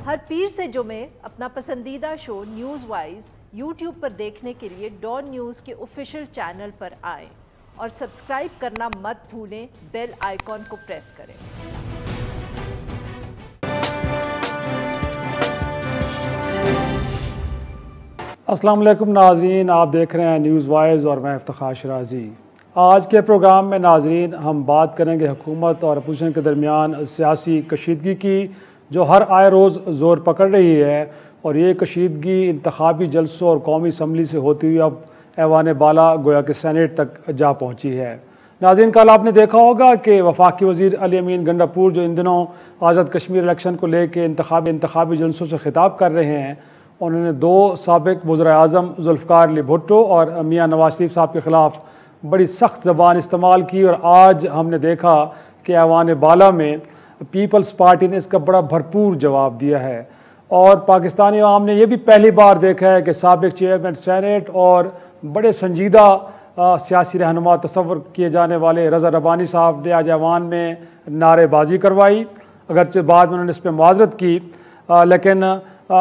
हर पीर से जुमे अपना पसंदीदा शो न्यूज़ वाइज यूट्यूब पर देखने के लिए डॉन न्यूज़ के ऑफिशियल चैनल पर आएं और सब्सक्राइब करना मत भूलें, बेल आइकॉन को प्रेस करें। अस्सलाम वालेकुम नाज़रीन, आप देख रहे हैं न्यूज़ वाइज और मैं इफ्तिखार शराजी। आज के प्रोग्राम में नाज़रीन हम बात करेंगे हुकूमत और अपोजिशन के दरमियान सियासी कशीदगी की, जो हर आए रोज़ ज़ोर पकड़ रही है। और ये कशीदगी इंतखाबी जलसों और कौमी असम्बली से होती हुई अब ऐवान बाला गोया के सेनेट तक जा पहुँची है। नाज़रीन, कल आपने देखा होगा कि वफाकी वज़ीर अली अमीन गंडापुर जो इन दिनों आज़ाद कश्मीर इलेक्शन को लेकर इंतखाबी जलसों से खिताब कर रहे हैं, उन्होंने दो साबिक़ वज़ीर-ए-आज़म जुल्फ़िकार अली भुट्टो और मियाँ नवाज शरीफ साहब के ख़िलाफ़ बड़ी सख्त ज़बान इस्तेमाल की। और आज हमने देखा कि ऐवान बाला में पीपल्स पार्टी ने इसका बड़ा भरपूर जवाब दिया है। और पाकिस्तानी अवाम ने यह भी पहली बार देखा है कि साबिक़ चेयरमैन सेनेट और बड़े संजीदा सियासी रहनुमा तस्वर किए जाने वाले रज़ा रब्बानी साहब ने आज ऐवान में नारेबाजी करवाई। अगरचे बाद में उन्होंने इस पर मुआज़रत की, लेकिन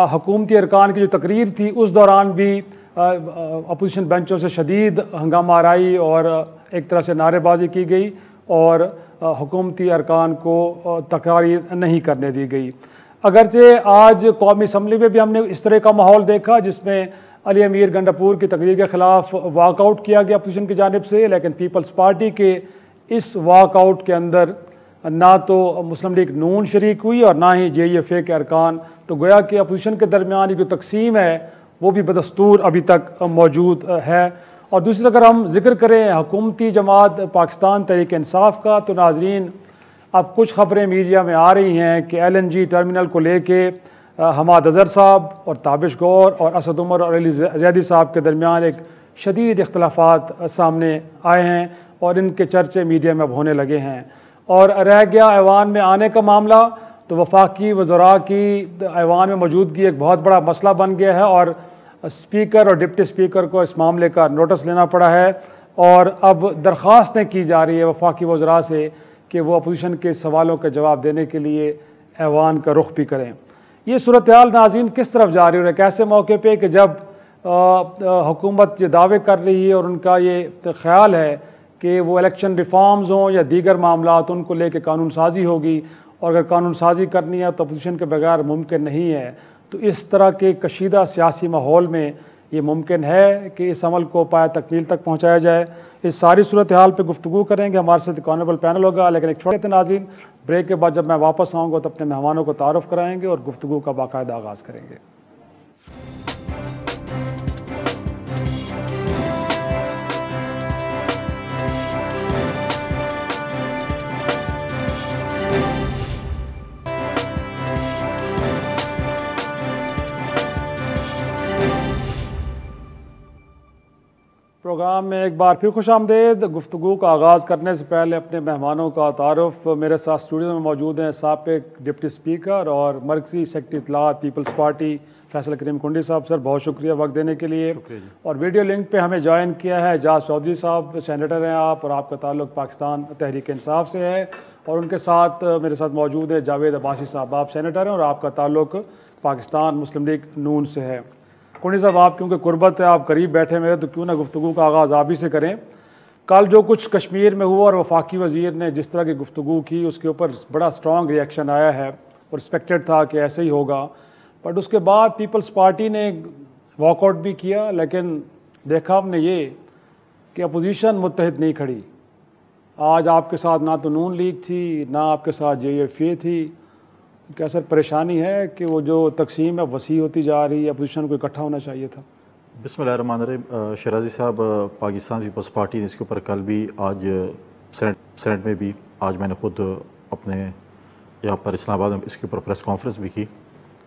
हुकूमती अरकान की जो तकरीर थी उस दौरान भी अपोजिशन बेंचों से शदीद हंगामा आराई और एक तरह से नारेबाजी की गई और हुकूमती अरकान को तकरीर नहीं करने दी गई। अगरचे आज कौमी असम्बली में भी हमने इस तरह का माहौल देखा जिसमें अली अमीर गंडापुर की तकरीर के ख़िलाफ़ वॉकआउट किया गया अपोजिशन की जानिब से, लेकिन पीपल्स पार्टी के इस वॉकआउट के अंदर ना तो मुस्लिम लीग नून शरीक हुई और ना ही JUF के अरकान। तो गोया कि अपोजिशन के दरमियान जो तकसीम है वो भी बदस्तूर अभी तक मौजूद है। और दूसरी अगर हम जिक्र करें हुकूमती जमात पाकिस्तान तहरीक इंसाफ का, तो नाज़रीन अब कुछ ख़बरें मीडिया में आ रही हैं कि LNG टर्मिनल को लेके हमाद अज़हर साहब और ताबिश गौर और असद उमर और अली ज़ैदी साहब के दरमियान एक शदीद इख्तलाफात सामने आए हैं और इनके चर्चे मीडिया में अब होने लगे हैं। और रह गया ऐवान में आने का मामला, तो वफाकी वज़रा की ऐवान में मौजूदगी एक बहुत बड़ा मसला बन गया है और स्पीकर और डिप्टी स्पीकर को इस मामले का नोटिस लेना पड़ा है। और अब दरख्वास्तें की जा रही है वफाकी वज़रा से कि वो अपोजिशन के सवालों का जवाब देने के लिए ऐवान का रुख भी करें। ये सूरत हाल नाज़रीन किस तरफ जा रही है? एक ऐसे मौके पे कि जब हुकूमत ये दावे कर रही है और उनका ये ख्याल है कि वो इलेक्शन रिफॉर्म्स हों या दीगर मामलात उनको लेके कानून साजी होगी, और अगर कानून साजी करनी है तो अपोजिशन के बगैर मुमकिन नहीं है। तो इस तरह के कशीदा सियासी माहौल में ये मुमकिन है कि इस अमल को पाया तकमील तक पहुँचाया जाए। इस सारी सूरत हाल पर गुफ्तगू करेंगे, हमारे साथ ऑनरेबल पैनल होगा। लेकिन एक छोटे नाज़रीन ब्रेक के बाद जब मैं वापस आऊँगा तो अपने मेहमानों को तारुफ़ कराएँगे और गुफ्तगू का बाकायदा आगाज़ करेंगे। प्रोग्राम में एक बार फिर खुशामदीद। गुफ्तगू का आगाज़ करने से पहले अपने मेहमानों का तारुफ़, मेरे साथ स्टूडियो में मौजूद हैं साबिक़ डिप्टी स्पीकर और मरकज़ी सेक्रेटरी इत्तलात पीपल्स पार्टी फैसल करीम कुंडी साहब। सर बहुत शुक्रिया वक्त देने के लिए। और वीडियो लिंक पे हमें ज्वाइन किया है एजाज चौधरी साहब, सेनेटर हैं आप और आपका ताल्लुक़ पाकिस्तान तहरीक इंसाफ से है। और उनके साथ मेरे साथ मौजूद है जावेद अब्बासी साहब, आप सेनेटर हैं और आपका ताल्लुक़ पाकिस्तान मुस्लिम लीग नून से है। कुंडी साहब, आप क्योंकि कुर्बत है, आप करीब बैठे मेरे, तो क्यों ना गुफ्तगू का आगाज़ आप ही से करें। कल जो कुछ कश्मीर में हुआ और वफाकी वज़ीर ने जिस तरह की गुफ्तगू की उसके ऊपर बड़ा स्ट्रॉन्ग रिएक्शन आया है और एक्सपेक्टेड था कि ऐसे ही होगा। बट उसके बाद पीपल्स पार्टी ने वॉकआउट भी किया, लेकिन देखा हमने ये कि अपोजिशन मुत्तहिद नहीं खड़ी। आज आपके साथ ना तो नून लीग थी ना आपके साथ JUF थी। क्या सर परेशानी है कि वो जो तकसीम है वसी होती जा रही है, अपोजिशन को इकट्ठा होना चाहिए था? बिस्मिल्लाहिर्रहमानिर्रहीम। शराजी साहब, पाकिस्तान पीपल्स पार्टी ने इसके ऊपर कल भी, आज सेनेट में भी, आज मैंने ख़ुद अपने यहाँ पर इस्लामाबाद में इसके ऊपर प्रेस कॉन्फ्रेंस भी की,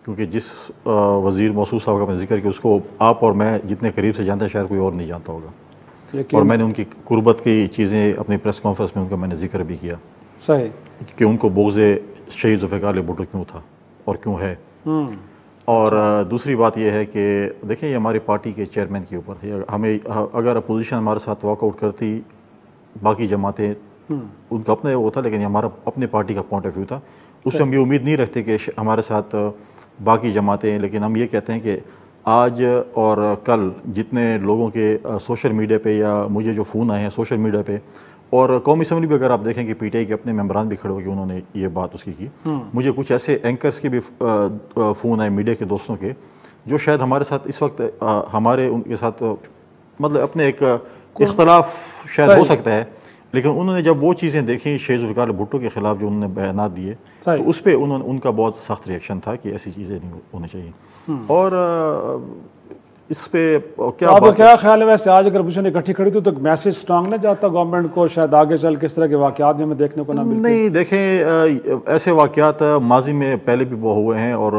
क्योंकि जिस वज़ीर मौसूफ साहब का मैं जिक्र किया उसको आप और मैं जितने करीब से जानते हैं शायद कोई और नहीं जानता होगा। और मैंने उनकी कुर्बत की चीज़ें अपनी प्रेस कॉन्फ्रेंस में उनका मैंने जिक्र भी किया। सही कि उनको बोझे शहीद जुल्फ़िकार अली भुट्टो क्यों था और क्यों है। और दूसरी बात यह है कि देखिए ये हमारी पार्टी के चेयरमैन के ऊपर थी। हमें अगर अपोजिशन हमारे साथ वॉकआउट करती, बाकी जमातें उनका अपना वो था, लेकिन हमारा अपने पार्टी का पॉइंट ऑफ व्यू था। उससे हम ये उम्मीद नहीं रखते कि हमारे साथ बाकी जमातें, लेकिन हम ये कहते हैं कि आज और कल जितने लोगों के सोशल मीडिया पे या मुझे जो फ़ोन आए हैं सोशल मीडिया पे, और कौमी असम्बली भी अगर आप देखें कि पीटीआई के अपने मेंबरान भी खड़े होकर उन्होंने ये बात उसकी की, मुझे कुछ ऐसे एंकर्स के भी फ़ोन आए मीडिया के दोस्तों के, जो शायद हमारे साथ इस वक्त हमारे उनके साथ मतलब अपने एक इख्तलाफ शायद हो सकता है, लेकिन उन्होंने जब वो चीज़ें देखी शहीद जुल्फ़िकार भुट्टो के ख़िलाफ़ जो उन्होंने बयानात दिए, तो उस पर उनका बहुत सख्त रिएक्शन था कि ऐसी चीज़ें नहीं होनी चाहिए। और इस पे क्या आपका क्या ख्याल है वैसे, आज अगर अपोजिशन इकट्ठी खड़ी थी तो मैसेज स्ट्रांग ना जाता गवर्नमेंट को, शायद आगे चल किस तरह के वाक़यात हमें देखने को ना मिलते? नहीं, देखें ऐसे वाक़यात माजी में पहले भी हुए हैं, और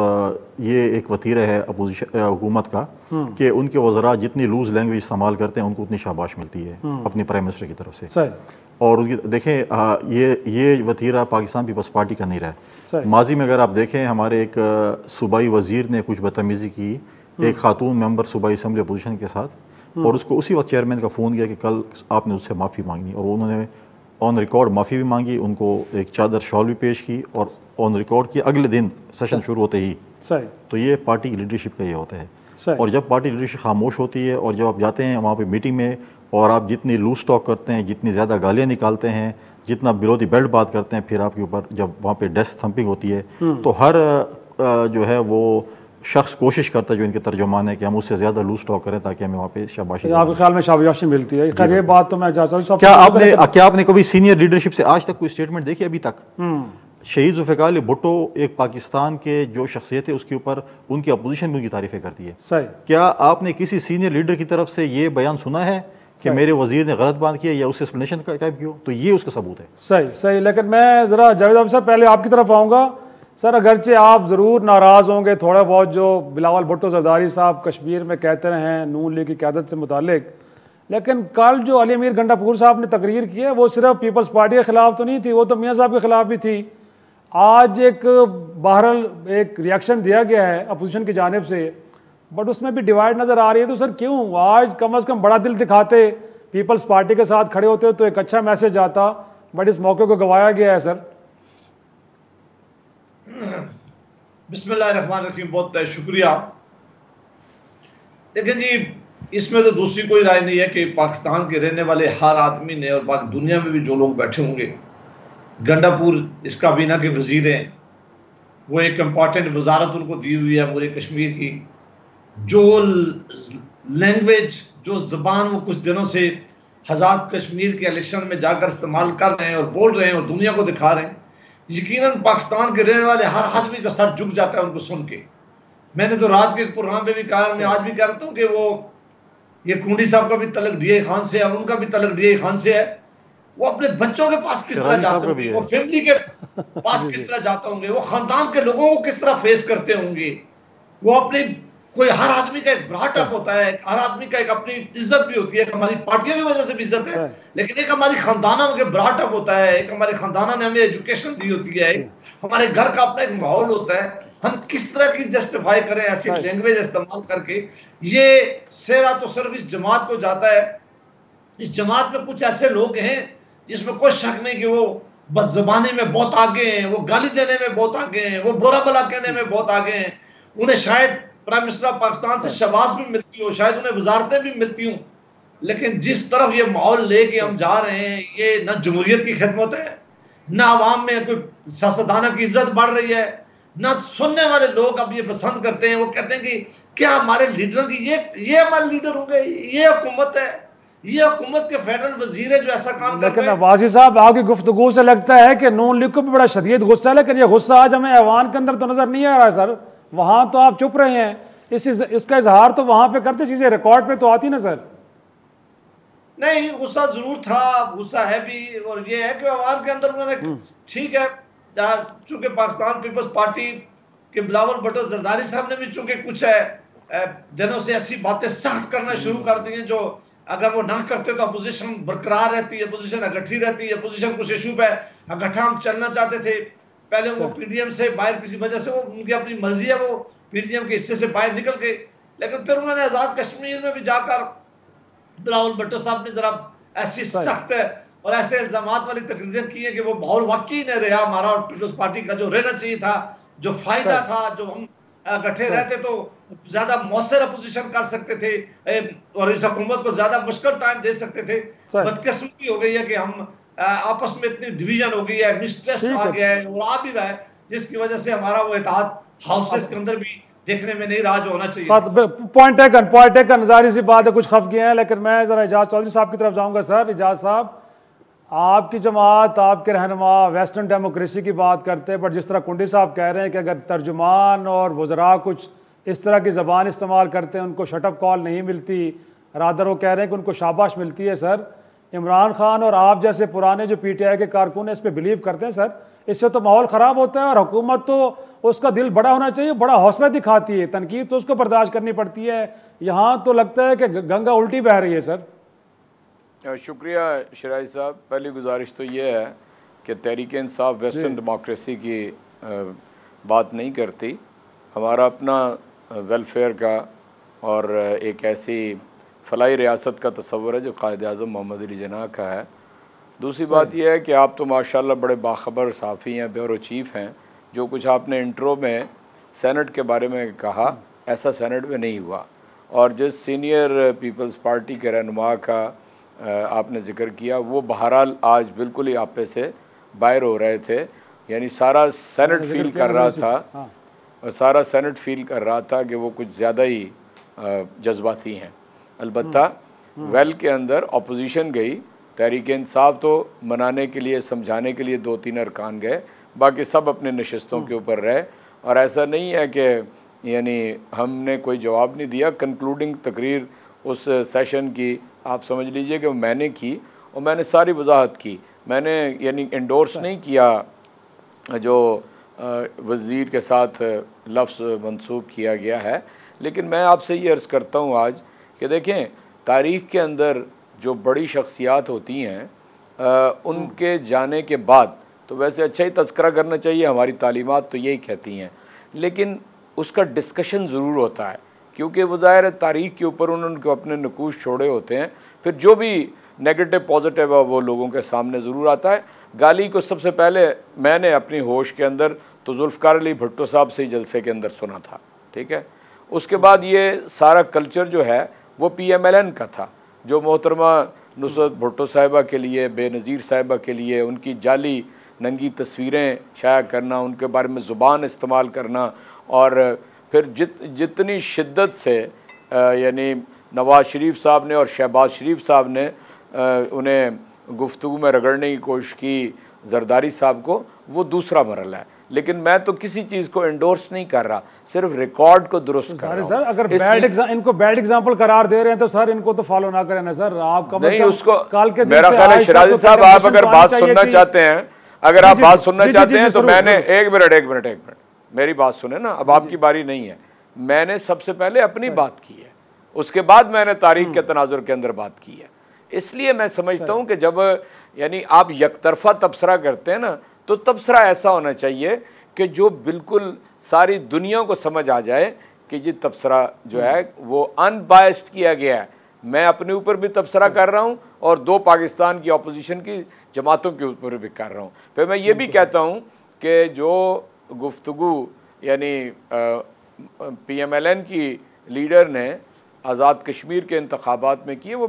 ये एक वतीरा है अपोजिशन हुकूमत का कि उनके वज़रा जितनी लूज लैंग्वेज इस्तेमाल करते हैं उनको उतनी शाबाश मिलती है अपनी प्राइम मिनिस्टर की तरफ से। सही। और उनकी देखें ये वतीरा पाकिस्तान पीपल्स पार्टी का नहीं रहा है। माजी में अगर आप देखें हमारे एक सूबाई वज़ीर ने कुछ बदतमीज़ी की एक खातून मेंबर सूबाई असम्बली अपोजिशन के साथ, और उसको उसी वक्त चेयरमैन का फ़ोन किया कि कल आपने उससे माफ़ी मांगनी, और उन्होंने ऑन रिकॉर्ड माफ़ी भी मांगी, उनको एक चादर शॉल भी पेश की और ऑन रिकॉर्ड की अगले दिन सेशन शुरू होते ही। तो ये पार्टी की लीडरशिप का ये होता है। और जब पार्टी लीडरशिप खामोश होती है और जब आप जाते हैं वहाँ पर मीटिंग में और आप जितनी लूज टॉक करते हैं, जितनी ज़्यादा गालियाँ निकालते हैं, जितना बिलो द बेल्ट बात करते हैं, फिर आपके ऊपर जब वहाँ पे डेस्क थंपिंग होती है तो हर जो है वो शख्स कोशिश करता है जो इनके तर्जुमान है कि हम उससे ज़्यादा लूज टॉक करें ताकि हमें वहाँ पे शाबाशी। आपके ख्याल में शाबाशी मिलती है? खैर ये बात तो मैं चाहता हूँ, क्या आपने कभी सीनियर लीडरशिप से आज तक कोई स्टेटमेंट देखी अभी तक? शहीद जुल्फ़िकार भुट्टो एक पाकिस्तान के जो शख्सियत है उसके ऊपर उनकी अपोजिशन भी उनकी तारीफ़ें करती है। सही। क्या आपने किसी सीनियर लीडर की तरफ से ये बयान सुना है कि मेरे वजीर ने गलत बात किया या उससे एक्सप्लेनेशन टाइप की हो? तो ये उसका सबूत है। सही सही। लेकिन मैं ज़रा जावेद साहब पहले आपकी तरफ आऊँगा। सर अगरचे आप ज़रूर नाराज़ होंगे थोड़ा बहुत जो बिलावल भुट्टो जरदारी साहब कश्मीर में कहते रहे हैं नून लीग की क़यादत से मुतालिक, लेकिन कल जो अली अमीर गंडापुर साहब ने तकरीर की है वो सिर्फ पीपल्स पार्टी के ख़िलाफ़ तो नहीं थी, वो तो मियाँ साहब के ख़िलाफ़ भी थी। आज एक बहरहाल एक रिएक्शन दिया गया है अपोजिशन की जानिब से, बट उसमें भी डिवाइड नज़र आ रही है। तो सर क्यों आज कम अज़ कम बड़ा दिल दिखाते, पीपल्स पार्टी के साथ खड़े होते तो एक अच्छा मैसेज आता, बट इस मौके को गंवाया गया है। सर बिस्मिल्लाहिर्रहमानिर्रहीम, बहुत शुक्रिया। देखें जी, इसमें तो दूसरी कोई राय नहीं है कि पाकिस्तान के रहने वाले हर आदमी ने और बाकी दुनिया में भी जो लोग बैठे होंगे, गंडापुर इस काबीना के वजीर हैं, वो एक इम्पॉर्टेंट वजारत उनको दी हुई है पूरे कश्मीर की। जो लैंग्वेज जो ज़बान वो कुछ दिनों से आज़ाद कश्मीर के इलेक्शन में जाकर इस्तेमाल कर रहे हैं और बोल रहे हैं और दुनिया को दिखा रहे हैं, यकीनन पाकिस्तान के रहने वाले हर आदमी का सर झुक जाता है उनको सुन के। मैंने तो रात के प्रोग्राम पे भी कहा, मैं आज भी कह रहा हूँ कि वो ये कुंडी साहब का भी तलक डीए खान से है और उनका भी तलक डीए खान से है। वो अपने बच्चों के पास किस तरह जाते होंगे, वो फैमिली के पास किस तरह जाते होंगे, वो खानदान के लोगों को किस तरह फेस करते होंगे। वो अपने कोई हर आदमी का एक ब्राटअप होता है, हर आदमी का एक अपनी इज्जत भी होती है। हमारी पार्टियों की वजह से भी इज्जत है, लेकिन एक हमारी खानदाना के ब्राटअप होता है, एक हमारे खानदाना ने हमें एजुकेशन दी होती है, हमारे घर का अपना एक माहौल होता है। हम किस तरह की जस्टिफाई करें ऐसी लैंग्वेज इस्तेमाल करके? ये सेरा तो सिर्फ इस जमात को जाता है। इस जमात में कुछ ऐसे लोग हैं जिसमें कोई शक नहीं कि वो बदज़बानी में बहुत आगे हैं, वो गाली देने में बहुत आगे हैं, वो बुरा भला कहने में बहुत आगे हैं। उन्हें शायद प्राइम मिनिस्टर ऑफ पाकिस्तान से शाबाश भी मिलती हो, शायद उन्हें वजारतें भी मिलती हूँ, लेकिन जिस तरफ ये माहौल लेके हम जा रहे हैं, ये न जमहूरियत की खिदमत है, न आवाम में कोई सियासतदाना की इज्जत बढ़ रही है, न सुनने वाले लोग अब ये पसंद करते हैं। वो कहते हैं कि क्या हमारे लीडरों की ये हमारे लीडर होंगे, ये हुकूमत है, ये हुकूमत के फेडरल वजीर है जो ऐसा काम करते हैं। नवाजी साहब आपकी गुफ्तगू से लगता है कि नून लीग को भी बड़ा शदीद गुस्सा है, लेकिन ये गुस्सा आज हमें ऐवान के अंदर तो नजर नहीं आ रहा है। सर वहां तो आप चुप रहे हैं, इसका इजहार तो वहां पे करते, चीजें रिकॉर्ड पे तो आती ना सर। नहीं, गुस्सा जरूर था, गुस्सा है भी, और ये है कि अवाम के अंदर उन्होंने ठीक है, चूंकि पाकिस्तान पीपल्स पार्टी के बिलावल भुट्टो जरदारी साहब ने भी चूंकि कुछ दिनों से ऐसी बातें सख्त करना शुरू कर दी हैं जो अगर वो ना करते तो अपोजिशन बरकरार रहती है, अपोजिशन इकट्ठी रहती है। अपोजिशन कुछ इशू पे इकट्ठा हम चलना चाहते थे, पहले उनको पीडीएम से बाहर किसी वजह से वो उनकी अपनी मर्जी है, वो पीडीएम के हिस्से से बाहर निकल गए, लेकिन फिर उन्होंने आज़ाद कश्मीर में भी जाकर बिलावल भुट्टो साहब ने जरा ऐसी सख्त और ऐसे इल्जामात वाली तकरीरें की है कि वो माहौल वाकई नहीं रहा हमारा और पीपल्स पार्टी का जो रहना चाहिए था, जो फायदा था, जो हम इकट्ठे रहते तो ज्यादा मौसर अपोजिशन कर सकते थे और इस हुकूमत को ज्यादा मुश्किल टाइम दे सकते थे। बदकिस्मती हो गई है कि हम आपस में इतनी डिवीजन हो गई है, मिसट्रस्ट आ गया है और आ भी रहा है, जिसकी वजह से हमारा वो इत्तेहाद हाउसेस के अंदर भी देखने में नहीं रहा जो होना चाहिए। पॉइंट टेकन, जारी सी बात है, कुछ खफ गए हैं, लेकिन मैं जरा इजाज चौधरी साहब की तरफ जाऊंगा। सर इजाज साहब, आपकी जमात, आपके रहनुमा वेस्टर्न डेमोक्रेसी की बात करते हैं, बट जिस तरह कुंडी साहब कह रहे हैं कि अगर तर्जुमान और वज़रा कुछ इस तरह की ज़बान इस्तेमाल करते हैं उनको शटअप कॉल नहीं मिलती, रादर वो कह रहे हैं कि उनको शाबाश मिलती है। सर इमरान खान और आप जैसे पुराने जो PTI के कारकुन इस पर बिलीव करते हैं सर, इससे तो माहौल ख़राब होता है और हुकूमत तो उसका दिल बड़ा होना चाहिए, बड़ा हौसला दिखाती है, तनकीद तो उसको बर्दाश्त करनी पड़ती है। यहाँ तो लगता है कि गंगा उल्टी बह रही है। सर शुक्रिया शराजी साहब। पहली गुजारिश तो ये है कि तहरीक इंसाफ वेस्टर्न डेमोक्रेसी की बात नहीं करती, हमारा अपना वेलफेयर का और एक ऐसी फलाई रियासत का तस्वर है जो कायद-ए-आज़म मोहम्मद अली जिन्ना का है। दूसरी बात यह है कि आप तो माशाल्लाह बड़े बाखबर साफ़ी हैं, ब्यूरो चीफ़ हैं। जो कुछ आपने इंट्रो में सेनेट के बारे में कहा, ऐसा सेनेट में नहीं हुआ, और जिस सीनियर पीपल्स पार्टी के रहनुमा का आपने जिक्र किया वो बहरहाल आज बिल्कुल ही आपे से बाहर हो रहे थे, यानी सारा सेनेट फील कर रहा था, सारा सेनेट फील कर रहा था कि वो कुछ ज़्यादा ही जज्बाती हैं। अलबत्ता वेल के अंदर अपोजिशन गई, तहरीक इंसाफ तो मनाने के लिए, समझाने के लिए 2-3 अरकान गए, बाकी सब अपने नशस्तों के ऊपर रहे। और ऐसा नहीं है कि यानी हमने कोई जवाब नहीं दिया। कंक्लूडिंग तकरीर उस सेशन की आप समझ लीजिए कि मैंने की और मैंने सारी वजाहत की। मैंने यानी इंडोर्स नहीं किया जो वज़ीर के साथ लफ्ज़ मंसूब किया गया है, लेकिन मैं आपसे ये अर्ज़ करता हूँ आज कि देखें, तारीख़ के अंदर जो बड़ी शख्सियात होती हैं उनके जाने के बाद तो वैसे अच्छा ही तज़किरा करना चाहिए, हमारी तालीमात तो यही कहती हैं, लेकिन उसका डिस्कशन ज़रूर होता है, क्योंकि वो ज़ाहिर है तारीख़ के ऊपर उन्होंने अपने नकूश छोड़े होते हैं, फिर जो भी नेगेटिव पॉजिटिव है वो लोगों के सामने ज़रूर आता है। गाली को सबसे पहले मैंने अपनी होश के अंदर तो जुल्फ़कार अली भुट्टो साहब से ही जलसे के अंदर सुना था, ठीक है। उसके बाद ये सारा कल्चर जो है वो PMLN का था, जो मोहतरमा नुसरत भुट्टो साहिबा के लिए, बेनज़ीर साहिबा के लिए उनकी जाली नंगी तस्वीरें शाया करना, उनके बारे में ज़ुबान इस्तेमाल करना, और फिर जितनी शिद्दत से यानी नवाज़ शरीफ साहब ने और शहबाज शरीफ साहब ने उन्हें गुफ्तगू में रगड़ने की कोशिश की जरदारी साहब को, वो दूसरा मरला है। लेकिन मैं तो किसी चीज़ को एंडोर्स नहीं कर रहा, सिर्फ रिकॉर्ड को दुरुस्त कर रहा हूं। सर अगर इनको बैड एग्जांपल करार दे रहे हैं तो सर इनको तो फॉलो ना करें ना सर। आप नहीं, उसको मेरा ख्याल है शराजी साहब, आप अगर बात सुनना चाहते हैं, अगर आप बात सुनना चाहते हैं तो मैंने एक मिनट मेरी बात सुने ना, अब आपकी बारी नहीं है। मैंने सबसे पहले अपनी बात की है, उसके बाद मैंने तारीख के तनाजुर के अंदर बात की है। इसलिए मैं समझता हूं कि जब यानी आप यकतरफा तबसरा करते हैं ना, तो तबसरा ऐसा होना चाहिए कि जो बिल्कुल सारी दुनिया को समझ आ जाए कि ये तबसरा जो है वो अनबायस्ड किया गया है। मैं अपने ऊपर भी तबसरा कर रहा हूँ और 2 पाकिस्तान की अपोजिशन की जमातों के ऊपर भी कर रहा हूँ। फिर मैं ये भी कहता हूँ कि जो गुफ्तगू यानी PMLN की लीडर ने आज़ाद कश्मीर के इंतखाबात में की, वो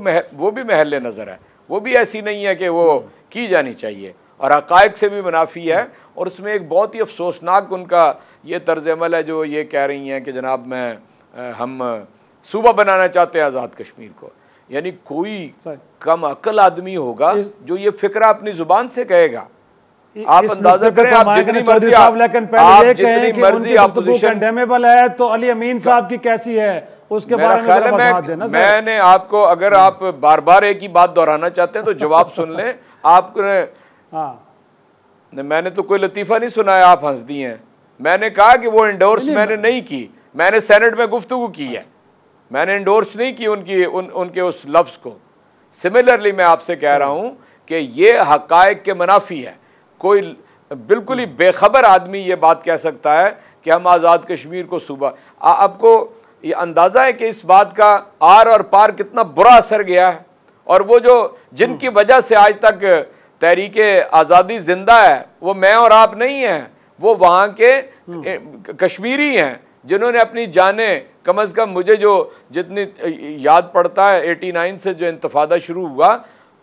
भी महल नज़र है, वो भी ऐसी नहीं है कि वो की जानी चाहिए, और हक़ाइक़ से भी मुनाफी है। और उसमें एक बहुत ही अफसोसनाक उनका ये तर्ज़ अमल है जो ये कह रही हैं कि जनाब हम सूबा बनाना चाहते हैं आज़ाद कश्मीर को। यानी कोई कम अक्ल आदमी होगा जो ये फ़िक्रा अपनी ज़ुबान से कहेगा। आप अंदाजा करें, आप जितनी मर्जी कंडेमेबल है तो अली अमीन साहब की कैसी है उसके बारे में मैंने आपको, अगर आप बार बार एक ही बात दोहराना चाहते हैं तो जवाब सुन लें। मैंने तो कोई लतीफ़ा नहीं सुनाया, आप हंस दी हैं। मैंने कहा कि वो इंडोर्स मैंने नहीं की, मैंने सेनेट में गुफ्तगू की है, मैंने इंडोर्स नहीं की उनके उस लफ्ज़ को। सिमिलरली मैं आपसे कह रहा हूं कि ये हक़ाइक़ के मुनाफी है। कोई बिल्कुल ही बेखबर आदमी ये बात कह सकता है कि हम आज़ाद कश्मीर को सूबा, आपको ये अंदाज़ा है कि इस बात का आर और पार कितना बुरा असर गया है। और वो जो जिनकी वजह से आज तक तहरीक आज़ादी जिंदा है वो मैं और आप नहीं हैं, वो वहाँ के कश्मीरी हैं जिन्होंने अपनी जानें, कम अज़ कम मुझे जो जितनी याद पड़ता है 89 से जो इंतफादा शुरू हुआ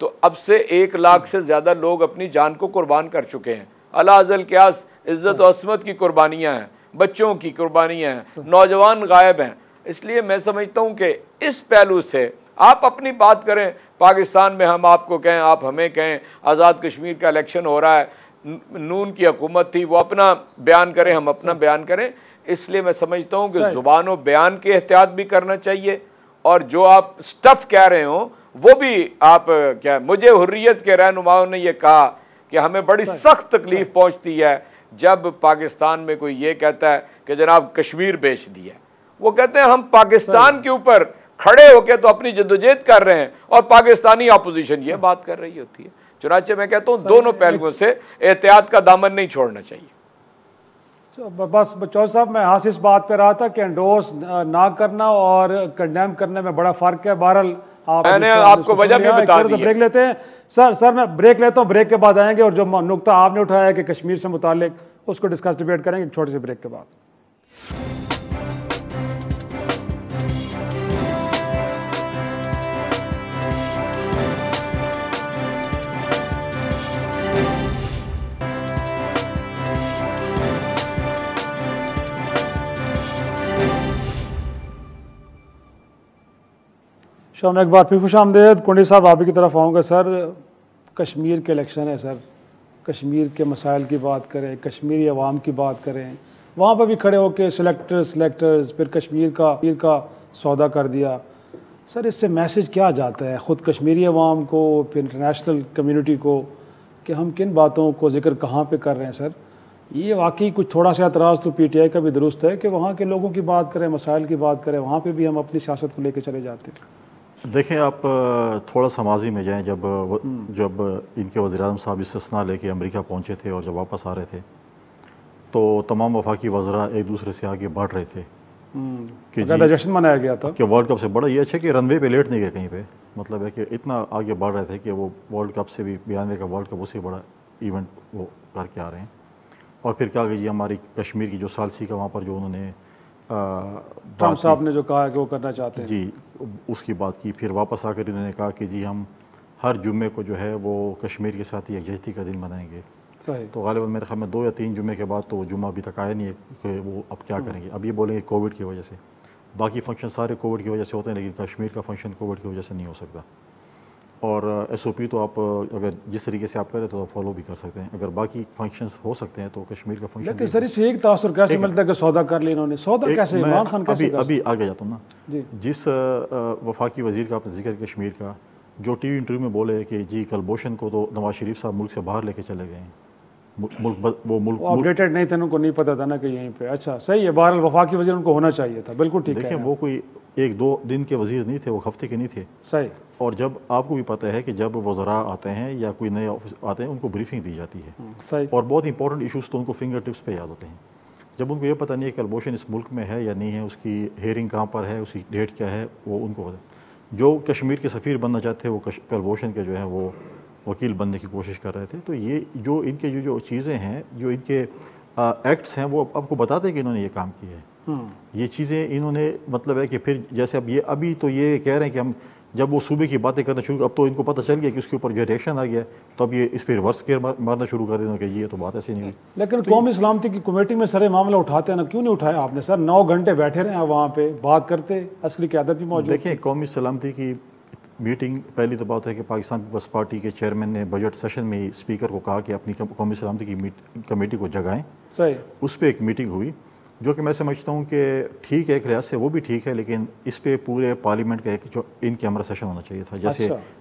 तो अब से 1 लाख से ज़्यादा लोग अपनी जान को कुर्बान कर चुके हैं। अला अज़ल क्यास इज़्ज़त और अस्मत की कुर्बानियाँ हैं, बच्चों की कुर्बानियाँ हैं, नौजवान गायब हैं। इसलिए मैं समझता हूँ कि इस पहलू से आप अपनी बात करें, पाकिस्तान में हम आपको कहें, आप हमें कहें, आज़ाद कश्मीर का इलेक्शन हो रहा है, नून की हुकूमत थी, वो अपना बयान करें, हम अपना बयान करें। इसलिए मैं समझता हूँ कि ज़ुबान व बयान की एहतियात भी करना चाहिए और जो आप स्टफ़ कह रहे हो वो भी आप क्या, मुझे हुर्रियत के रहनुमाओं ने ये कहा कि हमें बड़ी सख्त तकलीफ पहुँचती है जब पाकिस्तान में कोई ये कहता है कि जनाब कश्मीर बेच दिया। वो कहते हैं हम पाकिस्तान के ऊपर खड़े होकर तो अपनी जद्दोजहद कर रहे हैं और पाकिस्तानी अपोजिशन ये बात कर रही होती है। चुनांचे मैं कहता हूँ दोनों पहलुओं से एहतियात का दामन नहीं छोड़ना चाहिए। बस चौधरी साहब, मैं यहाँ से इस बात पे रहा था कि एंडोर्स ना करना और कंडेम करने में बड़ा फ़र्क है। बहरहाल मैंने आपको वजह भी बता दी है। ब्रेक लेते हैं सर मैं ब्रेक लेता हूँ, ब्रेक के बाद आएंगे और जो नुकता आपने उठाया है कि कश्मीर से मुतालिक, उसको डिस्कस डिबेट करेंगे छोटे से ब्रेक के बाद। शाम एक बार फिर खुश आमदेद। कुंडी साहब, आप ही की तरफ आऊँगा। सर, कश्मीर के इलेक्शन है सर, कश्मीर के मसाइल की बात करें, कश्मीरी अवाम की बात करें, वहाँ पर भी खड़े होकर सिलेक्टर्स फिर कश्मीर का सौदा कर दिया। सर, इससे मैसेज क्या जाता है ख़ुद कश्मीरी अवाम को, फिर इंटरनेशनल कम्युनिटी को, कि हम किन बातों को जिक्र कहाँ पे कर रहे हैं? सर, ये वाकई कुछ थोड़ा सा एतराज़ तो PTI का भी दुरुस्त है कि वहाँ के लोगों की बात करें, मसाइल की बात करें, वहाँ पर भी हम अपनी सियासत को लेकर चले जाते हैं। देखें, आप थोड़ा सा माजी में जाएं, जब इनके वज़ीर-ए-आज़म साहब इस्तिस्ना लेके अमेरिका पहुंचे थे और जब वापस आ रहे थे तो तमाम वफाकी वज़रा एक दूसरे से आगे बढ़ रहे थे कि जश्न मनाया गया था कि वर्ल्ड कप से बड़ा ये अच्छा कि रनवे पे लेट नहीं गए कहीं पे, मतलब है कि इतना आगे बढ़ रहे थे कि वो वर्ल्ड कप से भी 92 का वर्ल्ड कप उससे बड़ा इवेंट वो करके आ रहे हैं। और फिर क्या जी हमारी कश्मीर की जो सालसी का वहाँ पर जो उन्होंने ट्रम्प साहब ने जो कहा कि वो करना चाहते हैं जी, उसकी बात की। फिर वापस आकर इन्होंने कहा कि जी हम हर जुम्मे को जो है वो कश्मीर के साथ ही यकजहती का दिन मनाएंगे। सही। तो गालिबा मेरे ख्याल में 2 या 3 जुम्मे के बाद तो वो जुम्मा अभी तक आया नहीं है कि वो अब क्या करेंगे। अब ये बोलेंगे कोविड की वजह से, बाकी फंक्शन सारे कोविड की वजह से होते हैं, लेकिन कश्मीर का फंक्शन कोविड की वजह से नहीं हो सकता। और SOP तो आप अगर जिस तरीके से आप करें तो फॉलो भी कर सकते हैं, अगर बाकी फंक्शंस हो सकते हैं तो कश्मीर का फंक्शन। लेकिन सर, इससे एक तासुर कैसे मिलता है कि सौदा कर लिया इन्होंने? सौदा कैसे? इमरान खान कैसे? अभी आगे जाता हूँ ना जी। जिस वफाकी वजीर का आपने जिक्र कश्मीर का, जो TV इंटरव्यू में बोले कि जी कलभूषण को तो नवाज शरीफ साहब मुल्क से बाहर लेके चले गए हैं, मुल्क अपडेटेड नहीं थे, उनको नहीं पता था ना कि यहीं पे। अच्छा, सही है, बहरहाल वफाकी वजीर उनको होना चाहिए था, बिल्कुल ठीक है। देखिए, वो कोई 1-2 दिन के वजीर नहीं थे, वो हफ्ते के नहीं थे। सही। और जब आपको भी पता है कि जब वज़रा आते हैं या कोई नए ऑफिस आते हैं उनको ब्रीफिंग दी जाती है। सही। और बहुत इंपॉर्टेंट इशूज़ तो उनको फिंगर टिप्स पे याद होते हैं। जब उनको ये पता नहीं है कि कलभूषण इस मुल्क में है या नहीं है, उसकी हेयरिंग कहाँ पर है, उसकी डेट क्या है, वो उनको पता। जो कश्मीर के सफ़ीर बनना चाहते हैं वो कलभूषण के जो है वो वकील बनने की कोशिश कर रहे थे। तो ये जो इनके जो चीज़ें हैं, जो इनके एक्ट्स हैं, वो आपको बताते हैं कि इन्होंने ये काम किया है। ये चीज़ें इन्होंने, मतलब है कि फिर जैसे अब ये अभी तो ये कह रहे हैं कि हम जब वो सूबे की बातें करना शुरू, अब तो इनको पता चल गया कि उसके ऊपर जो रिएक्शन आ गया, तो अब ये इस पर रिवर्स केयर मारना शुरू कर देना कि ये तो बात ऐसी नहीं हुई। लेकिन कौमी सलामती की कमेटी में सर मामला उठाते हैं ना, क्यों नहीं उठाया आपने? सर 9 घंटे बैठे रहे हैं वहाँ पे, बात करते, असली क़यादत भी मौजूद। देखिए, कौमी सलामती की मीटिंग, पहली तो बात है कि पाकिस्तान पीपल्स पार्टी के चेयरमैन ने बजट सेशन में स्पीकर को कहा कि अपनी कौमी सलामती की कमेटी को जगाएं। सही। उस पर एक मीटिंग हुई, जो कि मैं समझता हूँ कि ठीक है, एक लिहाज से वो भी ठीक है, लेकिन इस पे पूरे पार्लियामेंट का एक जो इन कैमरा सेशन होना चाहिए था।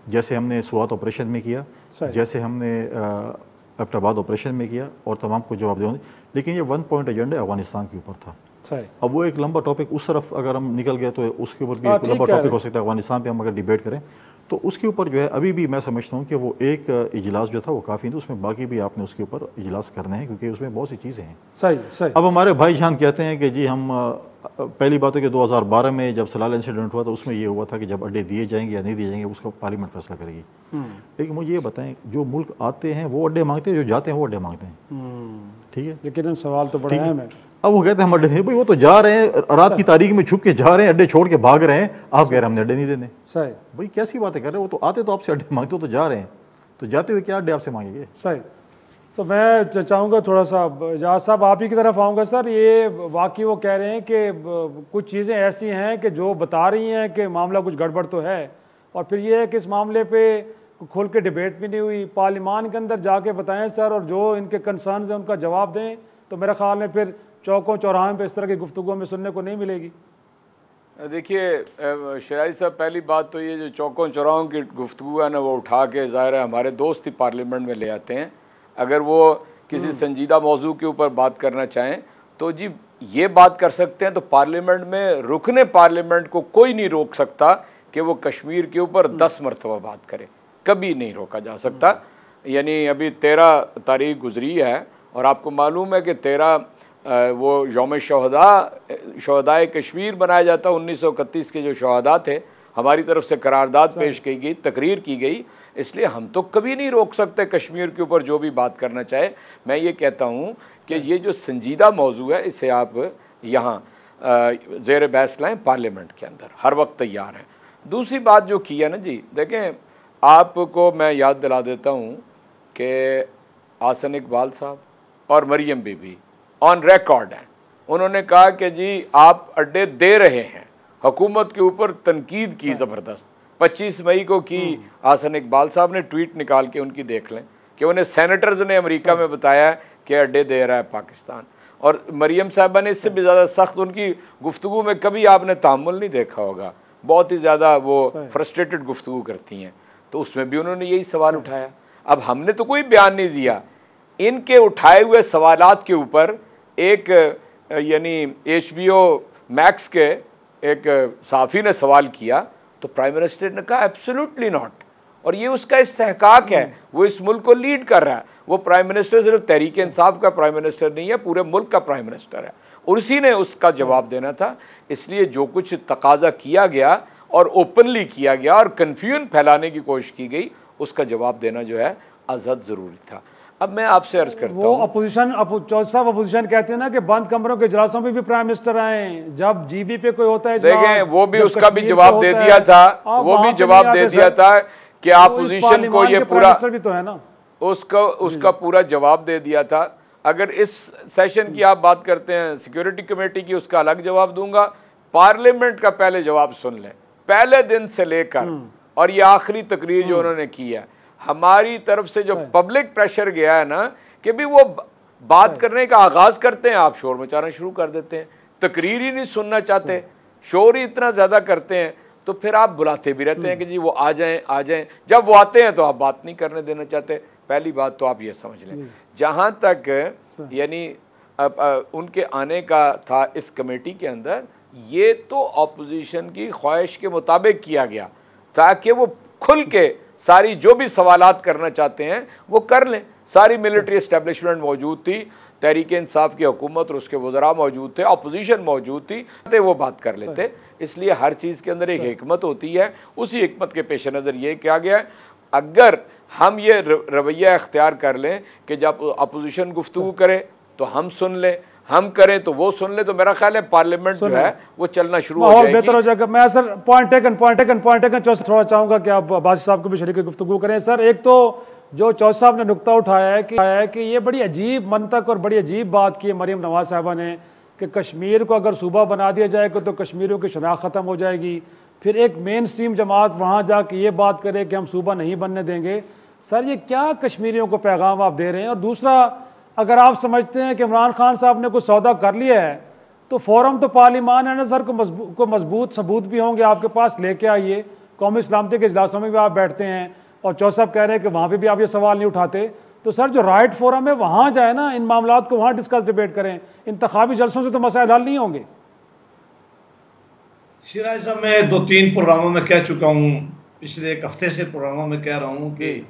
जैसे हमने स्वात ऑपरेशन में किया, जैसे हमने एबटाबाद ऑपरेशन में किया, और तमाम को जवाब देना। लेकिन ये 1 पॉइंट एजेंडा अफगानिस्तान के ऊपर था। अब वो एक लंबा टॉपिक, उस तरफ अगर हम निकल गए तो उसके ऊपर भी एक लंबा टॉपिक हो सकता है। अफगानिस्तान पे हम अगर डिबेट करें तो उसके ऊपर जो है अभी भी मैं समझता हूँ कि वो एक इजलास जो था वो काफ़ी नहीं, उसमें बाकी भी आपने उसके ऊपर इजलास करने हैं, क्योंकि उसमें बहुत सी चीज़ें हैं। सही। अब हमारे भाईजान कहते हैं कि जी हम, पहली बात है कि 2012 में जब सलाल इंसिडेंट हुआ तो उसमें ये हुआ था कि जब अड्डे दिए जाएंगे या नहीं दिए जाएंगे उसका पार्लियामेंट फैसला करेगी। लेकिन मुझे ये बताएं, जो मुल्क आते हैं वो अड्डे मांगते हैं, जो जाते हैं वो अड्डे मांगते हैं। ठीक है, लेकिन सवाल तो बड़ा अहम है। अब वो कहते हैं हम अड्डे नहीं, भाई वो तो जा रहे हैं रात की तारीख में छुप के जा रहे हैं, अड्डे छोड़ के भाग रहे हैं, आप कह रहे हैं हमने अड्डे नहीं देने। सही, भाई कैसी बातें कर रहे हो, वो तो आते तो आपसे अड्डे मांगते, तो जा रहे हैं, तो जाते हुए क्या अड्डे आपसे मांगेंगे। सही। तो मैं चाहूँगा थोड़ा सा एजाज साहब आप ही की तरफ आऊँगा। सर ये वाकई वो कह रहे हैं कि कुछ चीज़ें ऐसी हैं कि जो बता रही हैं कि मामला कुछ गड़बड़ तो है, और फिर ये है कि इस मामले पे खुल के डिबेट भी नहीं हुई, पार्लियामान के अंदर जाके बताएं सर, और जो इनके कंसर्न्स हैं उनका जवाब दें, तो मेरे ख्याल में फिर चौकों चौराहों पे इस तरह की गुफ्तगू में सुनने को नहीं मिलेगी। देखिए शराजी साहब, पहली बात तो ये जो चौकों चौराहों की गुफ्तगू है ना, वो उठा के ज़ाहिर है हमारे दोस्त ही पार्लियामेंट में ले आते हैं। अगर वो किसी संजीदा मौजू के ऊपर बात करना चाहें तो जी ये बात कर सकते हैं, तो पार्लियामेंट में रुकने पार्लियामेंट को कोई नहीं रोक सकता कि वो कश्मीर के ऊपर 10 मरतबा बात करे, कभी नहीं रोका जा सकता। यानी अभी 13 तारीख गुजरी है और आपको मालूम है कि 13 वो यौम शहदाए कश्मीर मनाया जाता। 1931 के जो शहदा थे, हमारी तरफ से करारदाद पेश की गई, तकरीर की गई, इसलिए हम तो कभी नहीं रोक सकते कश्मीर के ऊपर जो भी बात करना चाहे। मैं ये कहता हूँ कि ये जो संजीदा मौजू है इसे आप यहाँ ज़ेर बहस लाएँ, पार्लियामेंट के अंदर हर वक्त तैयार हैं। दूसरी बात जो की है ना जी, देखें आपको मैं याद दिला देता हूँ कि आसन इकबाल साहब और मरियम बीबी ऑन रिकॉर्ड हैं, उन्होंने कहा कि जी आप अड्डे दे रहे हैं, हुकूमत के ऊपर तनकीद की ज़बरदस्त। 25 मई को की आसन इकबाल साहब ने ट्वीट निकाल के उनकी देख लें कि उन्हें सेनेटर्स ने अमेरिका में बताया कि अड्डे दे रहा है पाकिस्तान। और मरियम साहबा ने इससे भी ज़्यादा सख्त, उनकी गुफ्तगू में कभी आपने तामुल नहीं देखा होगा, बहुत ही ज़्यादा वो फ्रस्ट्रेटेड गुफ्तगू करती हैं, तो उसमें भी उन्होंने यही सवाल उठाया। अब हमने तो कोई बयान नहीं दिया, इनके उठाए हुए सवालात के ऊपर एक यानी HBO मैक्स के एक सहाफ़ी ने सवाल किया तो प्राइम मिनिस्टर ने कहा एब्सोल्युटली नॉट, और ये उसका इस्तेहकाक है, वो इस मुल्क को लीड कर रहा है। वो प्राइम मिनिस्टर सिर्फ तहरीक इंसाफ का प्राइम मिनिस्टर नहीं है, पूरे मुल्क का प्राइम मिनिस्टर है, और उसी ने उसका जवाब देना था। इसलिए जो कुछ तकाजा किया गया और ओपनली किया गया और कन्फ्यूजन फैलाने की कोशिश की गई, उसका जवाब देना जो है अज़हद ज़रूरी था। अब मैं आपसे अर्ज करता हूं, वो अपोजिशन कहते हैं ना कि बंद कमरों के इजलासों में भी प्राइम मिनिस्टर आए, जब GB पे कोई होता है देखें वो भी उसका भी जवाब दे दिया था, वो भी जवाब दे दिया था कि अपोजिशन को ये पूरा भी तो है ना, उसका पूरा जवाब दे दिया था। अगर इस सेशन की आप बात करते हैं सिक्योरिटी कमेटी की, उसका अलग जवाब दूंगा। पार्लियामेंट का पहले जवाब सुन लें, पहले दिन से लेकर और ये आखिरी तकरीर जो उन्होंने की है, हमारी तरफ से जो पब्लिक प्रेशर गया है ना कि भी वो बात करने का आगाज करते हैं, आप शोर मचाना शुरू कर देते हैं, तकरीर ही नहीं सुनना चाहते, शोर ही इतना ज्यादा करते हैं, तो फिर आप बुलाते भी रहते हैं कि जी वो आ जाएं आ जाएं। जब वो आते हैं तो आप बात नहीं करने देना चाहते। पहली बात तो आप ये समझ लें, जहां तक यानी उनके आने का था इस कमेटी के अंदर, ये तो अपोजिशन की ख्वाहिश के मुताबिक किया गया ताकि वो खुल के सारी जो भी सवालात करना चाहते हैं वो कर लें। सारी मिलिट्री एस्टेब्लिशमेंट मौजूद थी, तहरीक इंसाफ की हुकूमत और उसके वज़रा मौजूद थे, अपोजिशन मौजूद थी, तो वो बात कर लेते। इसलिए हर चीज़ के अंदर एक हिकमत होती है, उसी हिकमत के पेश नज़र ये किया गया है। अगर हम ये रवैया इख्तियार कर लें कि जब अपोजिशन गुफ्तगू करे तो हम सुन लें, हम करें तो वो सुन ले, तो मेरा ख्याल है पार्लियामेंट जो है वो चलना शुरू हो जाएगी, बेहतर हो जाएगा। मैं सर पॉइंट टेकन थोड़ा चाहूंगा कि आप बाजी साहब को भी शरीक गुफ्तगू करें। सर एक तो जो चौधरी साहब ने नुक्ता उठाया है कि ये बड़ी अजीब मंतक और बड़ी अजीब बात की है मरीम नवाज साहबा ने कि कश्मीर को अगर सूबा बना दिया जाएगा तो कश्मीरियों की शनाख्त ख़त्म हो जाएगी। फिर एक मेन स्ट्रीम जमात वहाँ जाके ये बात करे कि हम सूबा नहीं बनने देंगे। सर ये क्या कश्मीरियों को पैगाम आप दे रहे हैं? और दूसरा, अगर आप समझते हैं कि इमरान खान साहब ने कुछ सौदा कर लिया है तो फोरम तो पार्लियामान है ना सर, को मजबूत सबूत भी होंगे आपके पास, लेके आइए। कौमी सलामती के इजलासों में भी आप बैठते हैं और चौधरी साहब कह रहे हैं कि वहाँ पे भी आप ये सवाल नहीं उठाते, तो सर जो राइट फोरम है वहाँ जाए ना, इन मामलात को वहाँ डिस्कस डिबेट करें। इंतखाबी जलसों से तो मसाइल हल नहीं होंगे। शिराज साहब मैं 2-3 प्रोग्रामों में कह चुका हूँ, पिछले एक हफ्ते से प्रोग्रामों में कह रहा हूँ कि,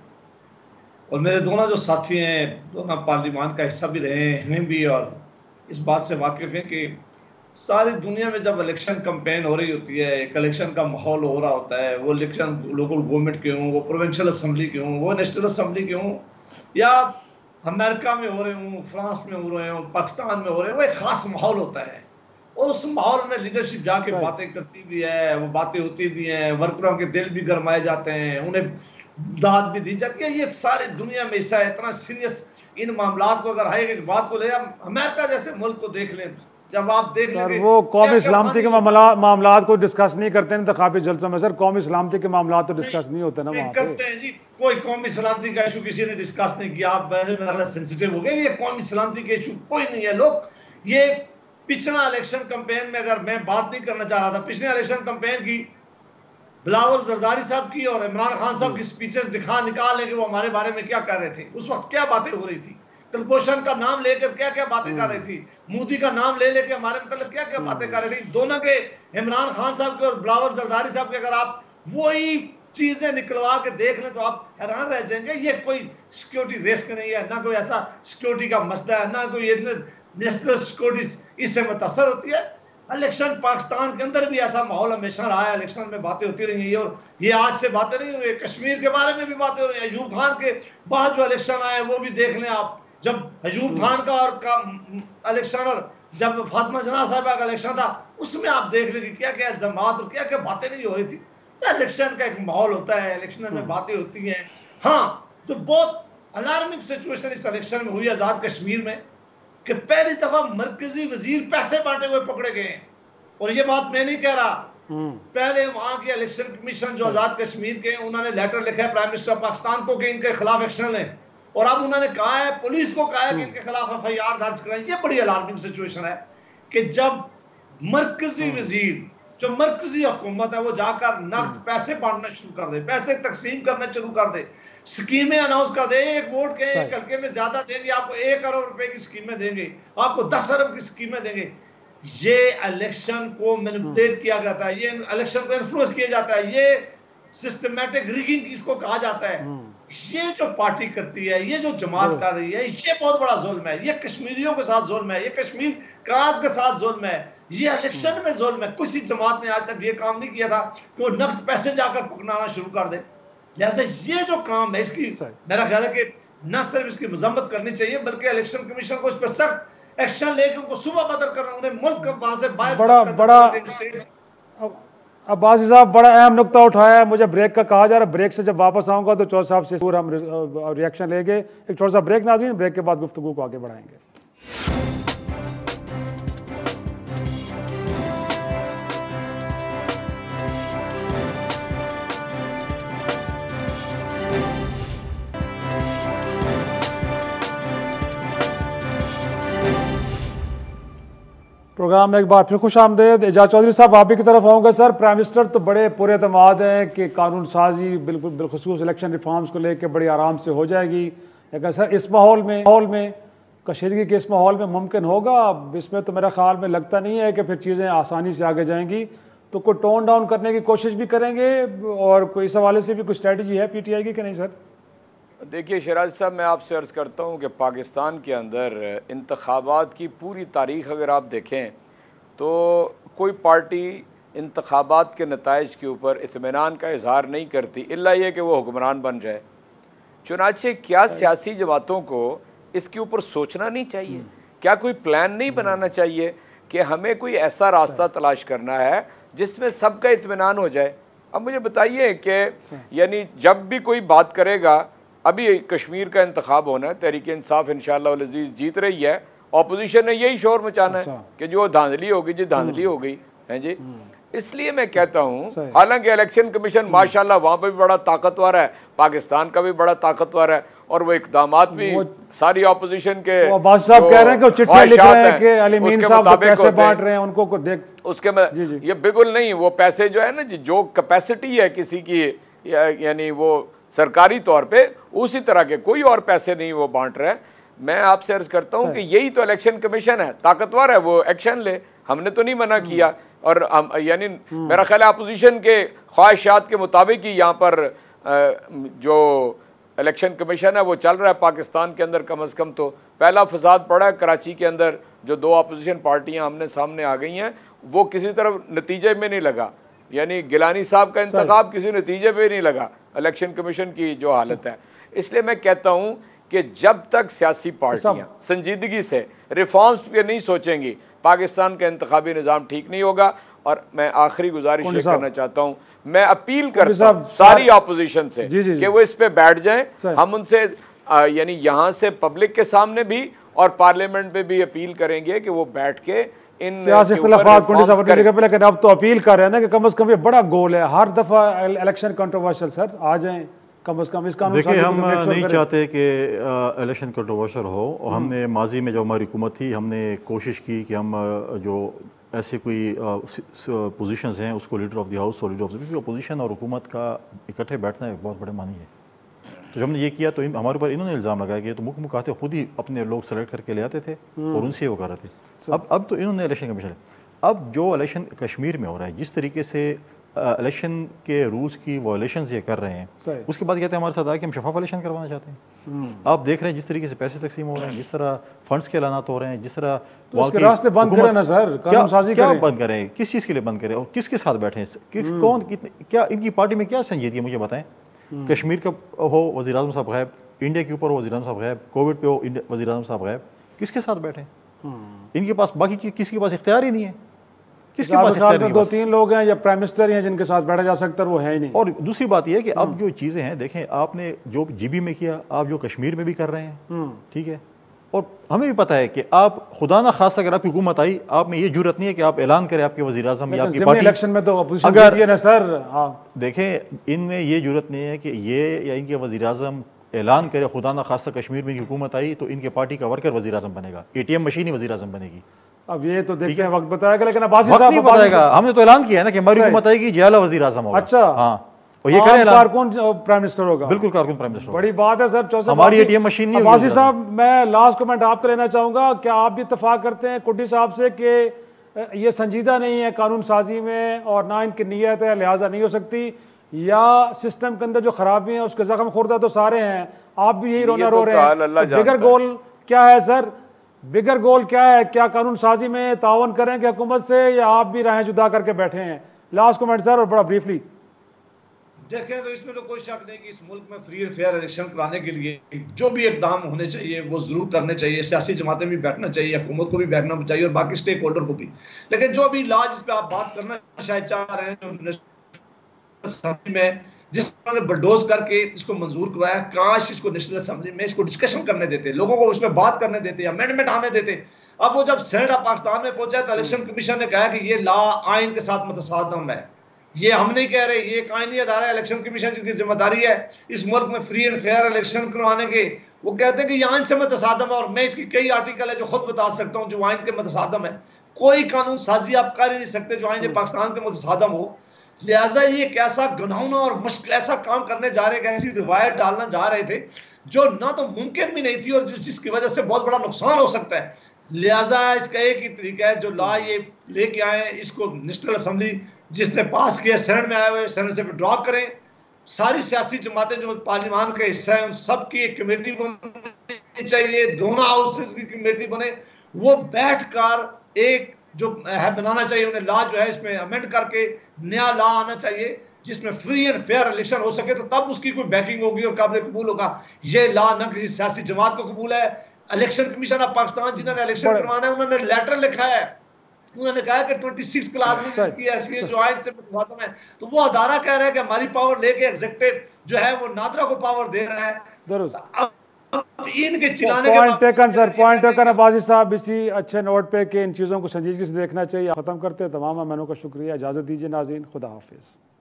और मेरे दोनों जो साथी हैं दोनों पार्लियामान का हिस्सा भी रहे हैं भी, और इस बात से वाकिफ़ हैं कि सारी दुनिया में जब इलेक्शन कैंपेन हो रही होती है, एक इलेक्शन का माहौल हो रहा होता है, वो इलेक्शन लोकल गवर्नमेंट के हों, वो प्रोविंशियल असम्बली के हों, वो नेशनल असम्बली के हों, या अमेरिका में हो रहे हों, फ्रांस में हो रहे हों, पाकिस्तान में हो रहे हों, वो एक खास माहौल होता है। और उस माहौल में लीडरशिप जाके बातें करती भी है, वो बातें होती भी हैं, वर्करों के दिल भी गरमाए जाते हैं, उन्हें दाद भी दी जाती है। ये सारी दुनिया में ऐसा है, इतना सीरियस इन मामला को अगर है कि बात को ले, अमेरिका जैसे मुल्क को देख लें, जब आप देख लेंगे वो कौमी सलामती के मामला को डिस्कस नहीं करते इंतखाबी जलसों में सर, कौमी सलामती के मामला तो डिस्कस नहीं होते ना वहाँ करते हैं जी। कोई कौमी सलामती का इशू किसी ने डिस्कस नहीं किया। आप वैसे सेंसिटिव हो गए, ये कौमी सलामती के इशू कोई नहीं है। लोग ये पिछला इलेक्शन कैंपेन में, अगर मैं बात नहीं करना चाह रहा था, पिछले इलेक्शन कैंपेन की बिलावल जरदारी साहब की और इमरान खान साहब की स्पीचेस निकाल कि वो हमारे बारे में क्या कर रहे थे, उस वक्त क्या बातें हो रही थी, कुलभूषण का नाम लेकर क्या क्या बातें कर रही थी, मोदी का नाम ले लेके हमारे मतलब क्या क्या बातें कर रही थी। दोनों के, इमरान खान साहब के और बिलावल जरदारी साहब के, अगर आप वही चीजें निकलवा के देख लें तो आप हैरान रह जाएंगे। ये कोई सिक्योरिटी रिस्क नहीं है, ना कोई ऐसा सिक्योरिटी का मसला है, ना कोई नेशनल सिक्योरिटी इससे मुतासर होती है। इलेक्शन पाकिस्तान के अंदर भी ऐसा माहौल हमेशा रहा है, इलेक्शन में बातें होती रही हैं, और ये आज से बातें नहीं हो रही। कश्मीर के बारे में भी बातें हो रही हैं। अयूब खान के बाद जो इलेक्शन आए वो भी देख लें आप, जब अयूब खान का और इलेक्शन और जब फातिमा जना साहिबा का इलेक्शन था, उसमें आप देख लें कि क्या क्या इल्जामात और क्या क्या बातें नहीं हो रही थी। तो इलेक्शन का एक माहौल होता है, इलेक्शन में बातें होती हैं। हाँ, जो बहुत अलार्मिंग सिचुएशन इस इलेक्शन में हुई आजाद कश्मीर में, कि पहली दफा मरकजी वजीर पैसे बांटे हुए पकड़े गए हैं। और ये बात मैं नहीं कह रहा, पहले वहां के इलेक्शन कमीशन जो आजाद कश्मीर के, उन्होंने लेटर लिखा है प्राइम मिनिस्टर पाकिस्तान को कि इनके खिलाफ एक्शन लें, और अब उन्होंने कहा है पुलिस को कहा है कि इनके खिलाफ FIR दर्ज कराएं। ये बड़ी अलार्मिंग सिचुएशन है कि जब मरकजी वजीर, जो मरकजी हुकूमत है, वो जाकर नकद पैसे बांटना शुरू कर दे, पैसे तकसीम करना शुरू कर दे, स्कीमें अनाउंस कर दे, एक वोट के एक हल्के में ज्यादा देंगे आपको 1 करोड़ रुपए की स्कीमें देंगे, आपको 10 अरब की स्कीमें देंगे। ये इलेक्शन को मैनिपुलेट किया जाता है, ये इलेक्शन को इन्फ्लुएंस किया जाता है, ये सिस्टमैटिक रिगिंग इसको कहा जाता है। ये जो पार्टी करती है, ये जो जमात कर रही है, ये बहुत बड़ा जुल्म है। ये कश्मीरियों के साथ जुल्म है, ये कश्मीर काज के साथ जुल्म है, ये इलेक्शन में जुल्म है। किसी जमात ने आज तक ये काम नहीं किया था कि वो नकद पैसे जाकर पकड़ाना शुरू कर दे। जैसे ये जो काम है, इसकी मेरा ख्याल है कि न सिर्फ इसकी मजम्मत करनी चाहिए, बल्कि इलेक्शन कमीशन को इस पर सख्त एक्शन लेकर उनको सुबह बदल करना, उन्हें मुल्क वहां से बाहर। अब्बासी साहब बड़ा अहम नुकता उठाया है, मुझे ब्रेक का कहा जा रहा है। ब्रेक से जब वापस आऊंगा तो चौधरी साहब से हम रिएक्शन लेंगे। एक छोटा सा ब्रेक नाज़रीन, ब्रेक के बाद गुफ्तगू को आगे बढ़ाएंगे। प्रोग्राम में एक बार फिर खुश आमदेद। एजाज चौधरी साहब, आप ही की तरफ आऊँगा। सर, प्राइम मिनिस्टर तो बड़े पूरे एतमाद हैं कि कानून साजी बिल्कुल बिलखुसूस इलेक्शन रिफॉर्म्स को लेकर बड़ी आराम से हो जाएगी, लेकिन सर इस माहौल में कशीदगी के इस माहौल में मुमकिन होगा? इसमें तो मेरा ख्याल में लगता नहीं है कि फिर चीज़ें आसानी से आगे जाएंगी, तो कोई टोन डाउन करने की कोशिश भी करेंगे, और कोई इस हवाले से भी कोई स्ट्रेटजी है PTI की कि नहीं? सर देखिए शराज साहब, मैं आपसे अर्ज़ करता हूँ कि पाकिस्तान के अंदर इंतखाबात की पूरी तारीख़ अगर आप देखें तो कोई पार्टी इंतखाबात के नताइज के ऊपर इत्मीनान का इजहार नहीं करती, इल्ला ये कि वो हुक्मरान बन जाए। चुनाचे क्या सियासी जमातों को इसके ऊपर सोचना नहीं चाहिए? क्या कोई प्लान नहीं बनाना चाहिए कि हमें कोई ऐसा रास्ता तलाश करना है जिसमें सबका इत्मीनान हो जाए? अब मुझे बताइए कि यानी जब भी कोई बात करेगा, अभी कश्मीर का इंतखाब होना है, तहरीक इंसाफ इंशाअल्लाह अल अज़ीज़ जीत रही है, ऑपोजिशन ने यही शोर मचाना है कि जो धांधली होगी जी, धांधली हो गई है जी। इसलिए मैं कहता हूँ, हालांकि इलेक्शन कमीशन माशाल्लाह वहाँ पर भी बड़ा ताकतवर है, पाकिस्तान का भी बड़ा ताकतवर है, और वो इकदामात भी सारी ऑपोजिशन के साहब कह रहे हैं कि चिट्ठी लिख रहे हैं कि अली मीन साहब पैसे बांट रहे हैं, उनको को देख उसके में ये बिल्कुल नहीं, वो पैसे जो है ना जी, जो कैपेसिटी है किसी की, यानी वो सरकारी तौर पे उसी तरह के कोई और पैसे नहीं वो बांट रहे हैं। मैं आपसे अर्ज करता हूँ कि यही तो इलेक्शन कमीशन है, ताकतवर है, वो एक्शन ले, हमने तो नहीं मना किया। और यानी मेरा ख्याल है अपोजिशन के ख्वाहिशात के मुताबिक ही यहाँ पर जो इलेक्शन कमीशन है वो चल रहा है पाकिस्तान के अंदर। कम अज़ कम तो पहला फसाद पड़ा है कराची के अंदर, जो 2 अपोजिशन पार्टियाँ हमने सामने आ गई हैं, वो किसी तरफ नतीजे में नहीं लगा, यानी गिलानी साहब का इंतखाब किसी नतीजे पे नहीं लगा, इलेक्शन कमीशन की जो हालत है। इसलिए मैं कहता हूँ कि जब तक सियासी पार्टियां संजीदगी से रिफॉर्म्स पे नहीं सोचेंगी, पाकिस्तान का इंतखाबी निज़ाम ठीक नहीं होगा। और मैं आखिरी गुजारिश ये करना चाहता हूँ, मैं अपील करता हूँ सारी ऑपोजिशन से कि वो इस पे बैठ जाएं। हम उनसे यानी यहाँ से पब्लिक के सामने भी और पार्लियामेंट में भी अपील करेंगे कि वो बैठ के इन सियासी इख्तिलाफात लेकिन अब तो अपील कर रहे हैं ना कि कम से कम ये बड़ा गोल है, हर दफा इलेक्शन कंट्रोवर्शियल सर आ जाए कम से कम इस कानून। देखिए हम नहीं चाहते कि इलेक्शन कंट्रोवर्शियल हो, और हमने माजी में जब हमारी हुकूमत थी हमने कोशिश की कि हम जो ऐसे कोई पोजीशंस हैं उसको लीडर ऑफ द हाउस और leader of the people, opposition और हुकूमत का इकट्ठे बैठना एक बहुत बड़े मानी है। तो जब हमने ये किया तो हमारे ऊपर इन्होंने इल्ज़ाम लगाया कि तो मुख्य मुखाते खुद ही अपने लोग सेलेक्ट करके ले आते थे और उनसे वो कर रहे थे। अब तो इन्होंने इलेक्शन कमीशन, अब जो इलेक्शन कश्मीर में हो रहा है, जिस तरीके से इलेक्शन के रूल्स की वायलेशन ये कर रहे हैं, उसके बाद कहते हैं हमारे साथ आके हम शफाफ इलेक्शन करवाना चाहते हैं। आप देख रहे हैं जिस तरीके से पैसे तकसीम हो रहे हैं, जिस तरह फंड्स के ऐलानात हो रहे हैं, जिस तरह रास्ते बंद करें ना सर, क्या बंद करें, किस चीज़ के लिए बंद करें और किसके साथ बैठे हैं, कौन कितने, क्या इनकी पार्टी में क्या संजीदगी है मुझे बताएं। कश्मीर का हो वज़ीर आज़म साहब गायब, इंडिया के ऊपर हो वज़ीर आज़म साहब गायब, कोविड पे हो वज़ीर आज़म साहब गायब, किसके साथ बैठे? इनके पास बाकी किसी के पास इख्तियार ही नहीं है। किसके पास इख्तियार नहीं है? 2-3 लोग हैं या प्राइम मिनिस्टर हैं जिनके साथ बैठा जा सकता है, वो है ही नहीं। और दूसरी बात यह है कि अब जो चीज़ें हैं, देखें आपने जो जीबी में किया, आप जो कश्मीर में भी कर रहे हैं, ठीक है, और हमें भी पता है कि आप खुदा ना खास अगर आपकी हुकूमत आई, आप में ये जरूरत नहीं है कि आप ऐलान करें आपके वज़ीर आज़म या आपकी पार्टी इलेक्शन में तो अपोजिशन जीती है ना सर। हाँ देखें, इनमें ये जरूरत नहीं है कि ये या इनके वज़ीर आज़म ऐलान करे खुदा ना खासा कश्मीर में हुकूमत आई तो इनके पार्टी का वर्कर वज़ीर आज़म बनेगा, ATM मशीन ही वज़ीर आज़म बनेगी। अब ये तो देखते हैं, वक्त बताएगा, लेकिन अब्बासी वक्त साहब नहीं बताएगा। हमने तो ऐलान किया है ना कि हमारी हुकूमत आएगी, जियाला वज़ीर आज़म होगा। अच्छा, हाँ, और ये करें कारकुन प्राइम मिनिस्टर होगा। बिल्कुल कारकुन प्राइम मिनिस्टर। बड़ी बात है सर। हमारी ATM मशीन नहीं होगी। अब्बासी साहब, मैं लास्ट कमेंट आपको लेना चाहूंगा, क्या आप भी इत्तेफाक करते हैं कुड्डी साहब से कि ये संजीदा नहीं है कानून साजी में और ना इनकी नीयत है, लिहाजा नहीं हो सकती, या सिस्टम के अंदर जो खराबी है उसके जख्म खुर्दा तो सारे हैं, आप भी यही रोना रो रहे हैं? बिगर गोल क्या है सर? बिगर गोल क्या है? क्या कानून साजी में तावन करेंगे हुकूमत से, या आप भी राहें जुदा करके बैठे हैं? लास्ट कमेंट सर, और बड़ा ब्रीफली। देखें तो इसमें तो कोई शक नहीं कि इस मुल्क में फ्री और फेयर इलेक्शन कराने के लिए जो भी इकदाम होने चाहिए वो जरूर करने चाहिए। सियासी जमातें भी बैठना चाहिए, हुकूमत को भी बैठना चाहिए और बाकी स्टेक होल्डर को भी। लेकिन जो भी लॉ जिस पे आप बात करना शायद चाह रहे हैं, जो में जिसने बलडोज करके इसको मंजूर करवाया, काश इसको नेशनल असेंबली में इसको डिस्कशन करने देते, लोगों को उसमें बात करने देते, अमेंडमेंट आने देते। अब वो जब सेनेट ऑफ पाकिस्तान में पहुंचा तो इलेक्शन कमीशन ने कहा कि ये लॉ आइन के साथ मुतसादम है। ये हम नहीं कह रहे, ये एक आईनी अदारा है, इलेक्शन कमीशन जिसकी जिम्मेदारी है इस मुल्क में फ्री एंड फेयर इलेक्शन करवाने के, वो कहते हैं कि ये आइन से मुतसादम है। और मैं इसकी कई आर्टिकल है जो खुद बता सकता हूँ जो आइन के मुतसादम है। कोई कानून साजी आप कर ही नहीं सकते जो आइन पाकिस्तान के मुतसादम हो। लिहाजा ये एक ऐसा गुनाहों और मुश्किल ऐसा काम करने जा रहे, ऐसी रिवायत डालना जा रहे थे जो ना तो मुमकिन भी नहीं थी और जिसकी वजह से बहुत बड़ा नुकसान हो सकता है। लिहाजा इसका एक ही तरीका है, जो लॉ ये लेके आए इसको नेशनल असेंबली जिसने पास किया सेनेट में आए हुए सेनेट से विड्रॉ करें। सारी सियासी जमातें जो पार्लियामान का हिस्सा है उन सब की एक कमेटी बननी चाहिए, दोनों हाउसेस की कमेटी बने, वो बैठकर एक जो है बनाना चाहिए उन्हें लॉ जो है इसमें अमेंड करके नया लॉ आना चाहिए जिसमें फ्री एंड फेयर इलेक्शन हो सके, तो तब उसकी कोई बैकिंग होगी और काबिल कबूल होगा। ये लॉ न किसी सियासी जमात को कबूल है। इलेक्शन कमीशन ऑफ पाकिस्तान जिन्होंने इलेक्शन करवाना है उन्होंने लेटर लिखा है, उन्होंने कहा कि 26 क्लास की ऐसी है जो आइन से मुतसादम है। तो वो अदारा कह रहा है कि हमारी पावर लेके एग्जीक्यूटिव जो है वो नादरा को पावर दे रहा है। अब इनके चिल्लाने के point taken sir, point taken. Abbasi साहब इसी अच्छे नोट पे कि इन चीज़ों को संजीदगी से देखना चाहिए। ख़त्म करते हैं। तमाम मेहमानों का शुक्रिया, इजाज़त दीजिए नाज़रीन, खुदा हाफिज़।